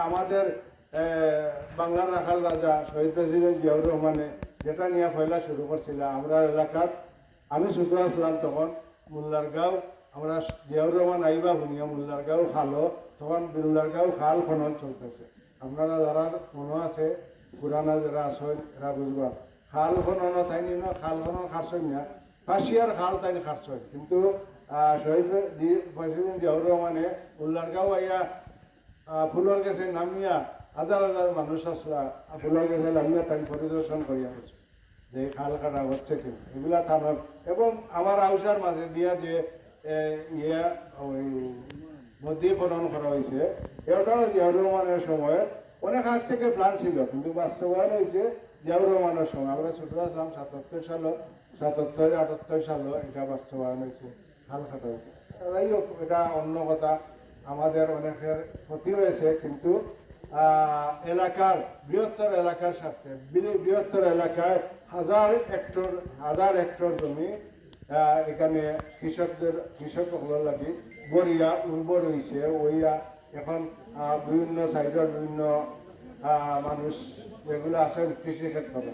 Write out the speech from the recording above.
আমাদের বাংলার রাখাল রাজা শহীদ প্রেসিডেন্ট জিয়াউর রহমানে যেটা নিয়ে ফয়লা শুরু করছিল আমরা এলাকার, আমি ছোট আসলাম তখন মোল্লারগাঁও, আমরা জিয়াউর রহমান আইবা শুনিয়া মোল্লারগাঁও খালো, তখন মোল্লারগাঁও খাল খনন চলতেছে। আপনারা যারা মনে আছে পুরানা যারা আসেন এরা বুঝবার, খাল খনন তাইনি না, খাল খনন খারছেন না, ফাঁসিয়ার খাল তাইনি খারছেন, কিন্তু শহীদ প্রেসিডেন্ট জিয়াউর রহমানে মোল্লারগাঁও আইয়া ফুলের গেছে নামিয়া হাজার হাজার মানুষ আসলা ফুলের গেছে নামিয়া তাই পরিদর্শন করিয়া গেছে যে খাল কাটা হচ্ছে কিনা এগুলা থানার, এবং আমার আউসার মাঝে দিয়া যে ওই নদী খনন করা হয়েছে, এটাও জিয়াউর রহমানের সময় অনেক আগ থেকে প্ল্যান ছিল, কিন্তু বাস্তবায়ন হয়েছে জিয়াউর রহমানের সময়। আমরা ছোট আসলাম 77 সালে, 77-78 সালে এটা বাস্তবায়ন হয়েছে খাল কাটা। যাই হোক, এটা অন্য কথা, আমাদের অনেকের ক্ষতি হয়েছে, কিন্তু এলাকার বৃহত্তর এলাকার সাথে বৃহত্তর এলাকায় হাজার হেক্টর জমি এখানে কৃষকগুলোর লাগি বরিয়া উর্বর হয়েছে, ওইয়া এখন বিভিন্ন সাইডের বিভিন্ন মানুষ যেগুলো আছেন কৃষি ক্ষেত্রে